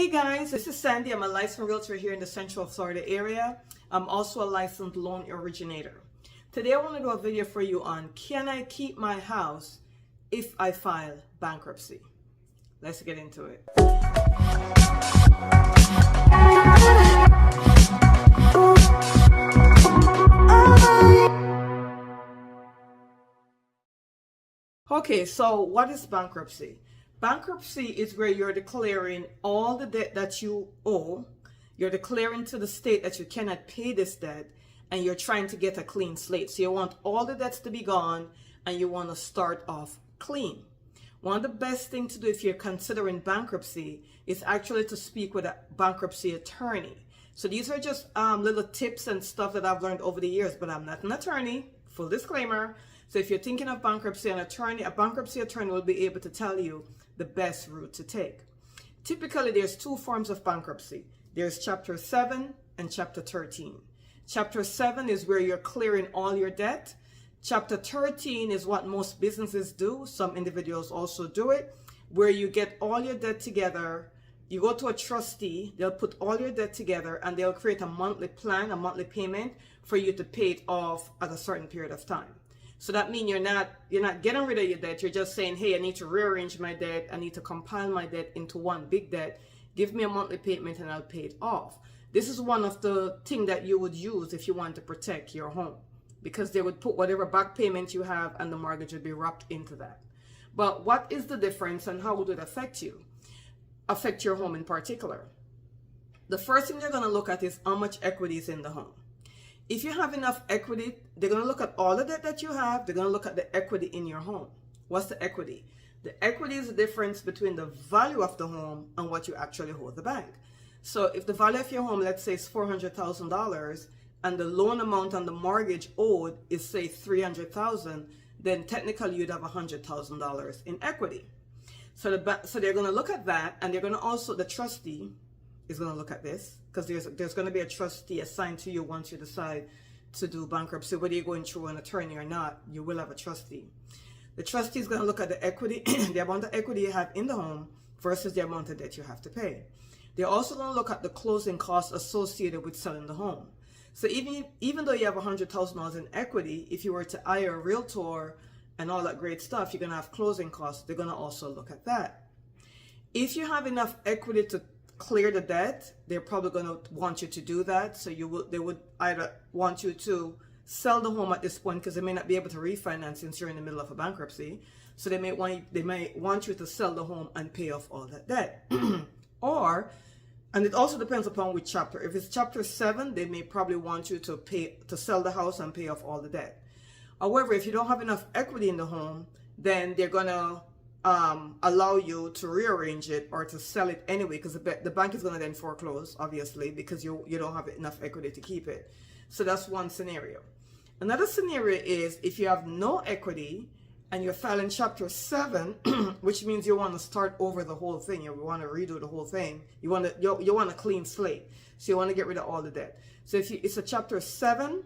Hey guys, this is Sandy. I'm a licensed realtor here in the Central Florida area. I'm also a licensed loan originator. Today I want to do a video for you on can I keep my house if I file bankruptcy? Let's get into it. Okay, so what is bankruptcy? Bankruptcy is where you're declaring all the debt that you owe. You're declaring to the state that you cannot pay this debt and you're trying to get a clean slate. So you want all the debts to be gone and you want to start off clean. One of the best things to do if you're considering bankruptcy is actually to speak with a bankruptcy attorney. So these are just little tips and stuff that I've learned over the years, but I'm not an attorney, full disclaimer. So if you're thinking of bankruptcy, a bankruptcy attorney will be able to tell you the best route to take. Typically, there's two forms of bankruptcy. There's Chapter 7 and Chapter 13. Chapter 7 is where you're clearing all your debt. Chapter 13 is what most businesses do. Some individuals also do it, where you get all your debt together. You go to a trustee, they'll put all your debt together and they'll create a monthly plan, a monthly payment for you to pay it off at a certain period of time. So that means you're not getting rid of your debt. You're just saying, hey, I need to rearrange my debt. I need to compile my debt into one big debt. Give me a monthly payment and I'll pay it off. This is one of the things that you would use if you want to protect your home, because they would put whatever back payment you have and the mortgage would be wrapped into that. But what is the difference and how would it affect you? Affect your home in particular? The first thing they're going to look at is how much equity is in the home. If you have enough equity, they're going to look at all the debt that you have. They're going to look at the equity in your home. What's the equity? The equity is the difference between the value of the home and what you actually owe the bank. So if the value of your home, let's say, is $400,000 and the loan amount on the mortgage owed is, say, $300,000, then technically you'd have $100,000 in equity. So they're going to look at that, and they're going to also, the trustee is going to look at this, because there's going to be a trustee assigned to you once you decide to do bankruptcy. Whether you're going through an attorney or not, you will have a trustee. The trustee is going to look at the equity, the amount of equity you have in the home versus the amount of debt you have to pay. They're also going to look at the closing costs associated with selling the home. So even though you have $100,000 in equity, if you were to hire a realtor and all that great stuff, you're going to have closing costs. They're going to also look at that. If you have enough equity to clear the debt, they're probably going to want you to do that. So they would either want you to sell the home at this point, because they may not be able to refinance since you're in the middle of a bankruptcy. So they may want you to sell the home and pay off all that debt. And it also depends upon which chapter. If it's Chapter 7, they may probably want you to sell the house and pay off all the debt. However, if you don't have enough equity in the home, then they're going to allow you to rearrange it or to sell it anyway, because the bank is going to then foreclose, obviously, because you don't have enough equity to keep it. So that's one scenario. Another scenario is if you have no equity and you're filing Chapter 7, which means you want to start over the whole thing. You want to redo the whole thing. You want a clean slate. So you want to get rid of all the debt. So if it's a Chapter 7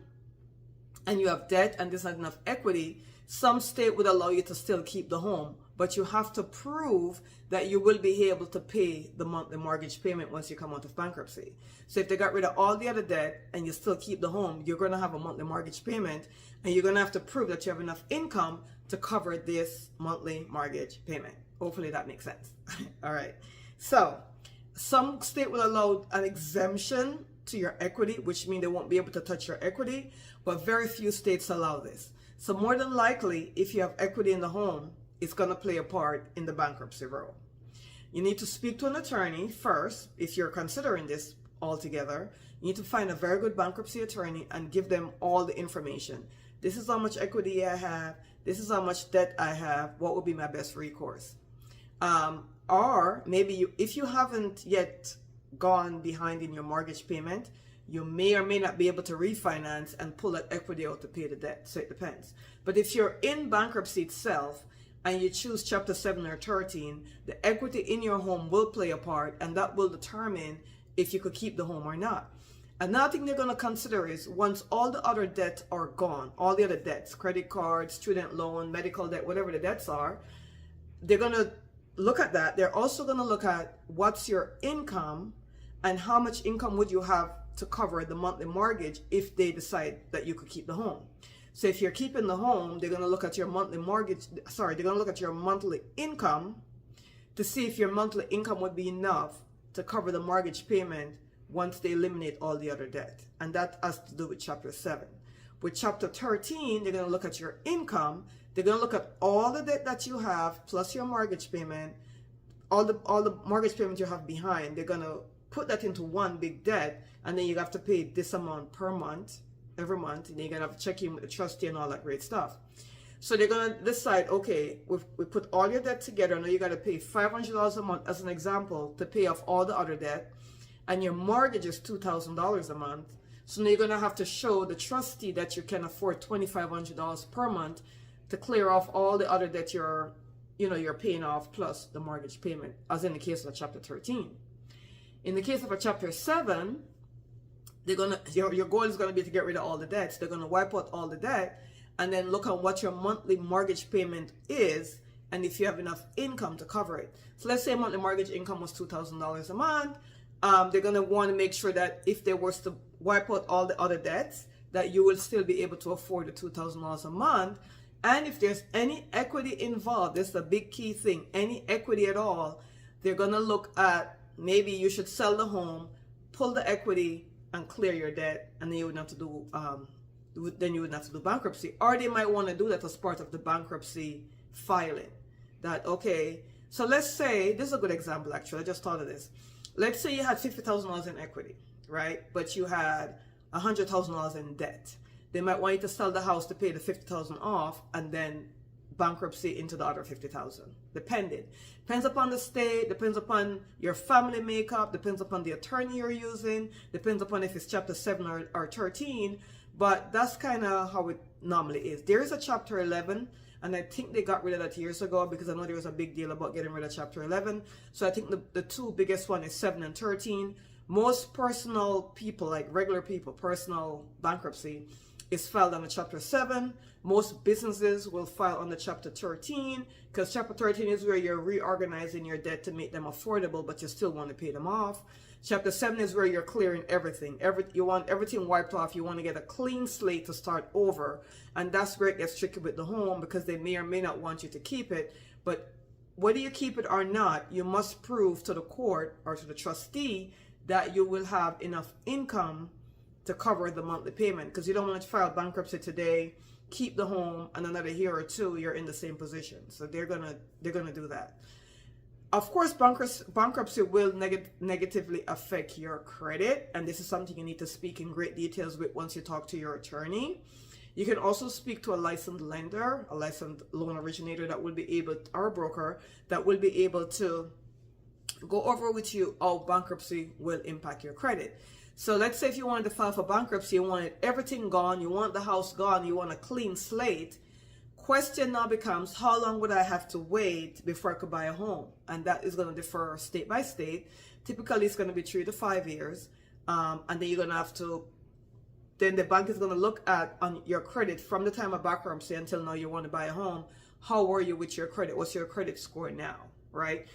and you have debt and there's not enough equity, some state would allow you to still keep the home, but you have to prove that you will be able to pay the monthly mortgage payment once you come out of bankruptcy. So if they got rid of all the other debt and you still keep the home, you're going to have a monthly mortgage payment, and you're going to have to prove that you have enough income to cover this monthly mortgage payment. Hopefully that makes sense. All right. So some state will allow an exemption to your equity, which means they won't be able to touch your equity, but very few states allow this. So more than likely, if you have equity in the home, it's going to play a part in the bankruptcy role. You need to speak to an attorney first if you're considering this altogether. You need to find a very good bankruptcy attorney and give them all the information. This is how much equity I have. This is how much debt I have. What would be my best recourse? Or maybe if you haven't yet gone behind in your mortgage payment, you may or may not be able to refinance and pull that equity out to pay the debt. So it depends. But if you're in bankruptcy itself and you choose Chapter 7 or 13, the equity in your home will play a part, and that will determine if you could keep the home or not. Another thing they're going to consider is once all the other debts are gone, all the other debts, credit cards, student loan, medical debt, whatever the debts are, they're going to look at that, they're also going to look at what's your income and how much income would you have to cover the monthly mortgage if they decide that you could keep the home. So if you're keeping the home, they're going to look at your monthly mortgage, they're going to look at your monthly income to see if your monthly income would be enough to cover the mortgage payment once they eliminate all the other debt. And that has to do with Chapter 7. With Chapter 13, they're going to look at your income. They're going to look at all the debt that you have plus your mortgage payment, all the mortgage payment you have behind. They're going to put that into one big debt, and then you have to pay this amount per month, every month, and you're going to have to check in with the trustee and all that great stuff. So they're going to decide, okay, we put all your debt together. Now you got to pay $500 a month as an example to pay off all the other debt, and your mortgage is $2,000 a month. So now you're going to have to show the trustee that you can afford $2,500 per month to clear off all the other debt you're paying off plus the mortgage payment, as in the case of Chapter 13. In the case of a Chapter 7, your goal is going to be to get rid of all the debts. They're going to wipe out all the debt and then look at what your monthly mortgage payment is and if you have enough income to cover it. So let's say monthly mortgage income was $2,000 a month. They're going to want to make sure that if they were to wipe out all the other debts, that you will still be able to afford the $2,000 a month. And if there's any equity involved, this is a big key thing, any equity at all, they're going to look at maybe you should sell the home, pull the equity, and clear your debt, and then you wouldn't have to do bankruptcy. Or they might want to do that as part of the bankruptcy filing. That, okay, so let's say, this is a good example actually, I just thought of this. Let's say you had $50,000 in equity, right? But you had $100,000 in debt. They might want you to sell the house to pay the $50,000 off and then bankruptcy into the other $50,000, depending. Depends upon the state, depends upon your family makeup, depends upon the attorney you're using, depends upon if it's Chapter 7 or 13, but that's kind of how it normally is. There is a Chapter 11, and I think they got rid of that years ago because I know there was a big deal about getting rid of Chapter 11. So I think the two biggest one is 7 and 13. Most personal people, like regular people, personal bankruptcy is filed under Chapter 7. Most businesses will file under Chapter 13 because Chapter 13 is where you're reorganizing your debt to make them affordable, but you still want to pay them off. Chapter 7 is where you're clearing everything. You want everything wiped off. You want to get a clean slate to start over. And that's where it gets tricky with the home because they may or may not want you to keep it. But whether you keep it or not, you must prove to the court or to the trustee that you will have enough income to cover the monthly payment, because you don't want to file bankruptcy today, keep the home, and another year or two you're in the same position. So they're gonna do that. Of course, bankruptcy will negatively affect your credit, and this is something you need to speak in great details with once you talk to your attorney. You can also speak to a licensed lender, a licensed loan originator that will be able, or a broker that will be able to go over with you how bankruptcy will impact your credit. So let's say if you wanted to file for bankruptcy, you wanted everything gone, you want the house gone, you want a clean slate. Question now becomes, how long would I have to wait before I could buy a home? And that is going to differ state by state. Typically, it's going to be 3 to 5 years. And then you're going to have to, then the bank is going to look at on your credit from the time of bankruptcy until now you want to buy a home. How were you with your credit? What's your credit score now, right?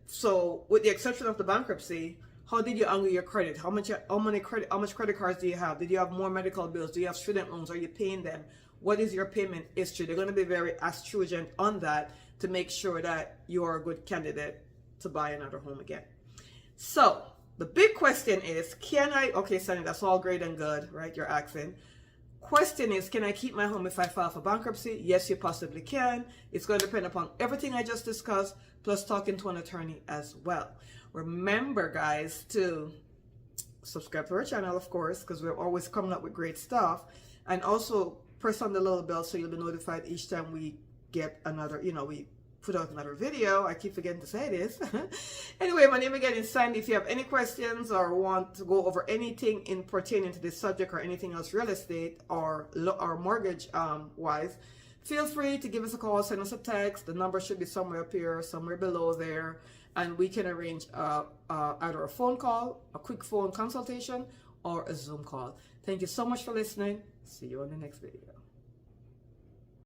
So with the exception of the bankruptcy, how did you angle your credit? How much credit cards do you have? Did you have more medical bills? Do you have student loans? Are you paying them? What is your payment history? They're going to be very astringent on that to make sure that you're a good candidate to buy another home again. So the big question is, okay, Sonny, that's all great and good, right? You're asking. Question is, can I keep my home if I file for bankruptcy? Yes, you possibly can. It's going to depend upon everything I just discussed, plus talking to an attorney as well. Remember, guys, to subscribe to our channel, of course, because we're always coming up with great stuff. And also press on the little bell so you'll be notified each time we get another, we put out another video. I keep forgetting to say this. Anyway, my name again is Sandy. If you have any questions or want to go over anything in pertaining to this subject or anything else real estate or mortgage wise, feel free to give us a call, send us a text. The number should be somewhere up here, somewhere below there, and we can arrange either a phone call, a quick phone consultation, or a Zoom call. Thank you so much for listening. See you on the next video.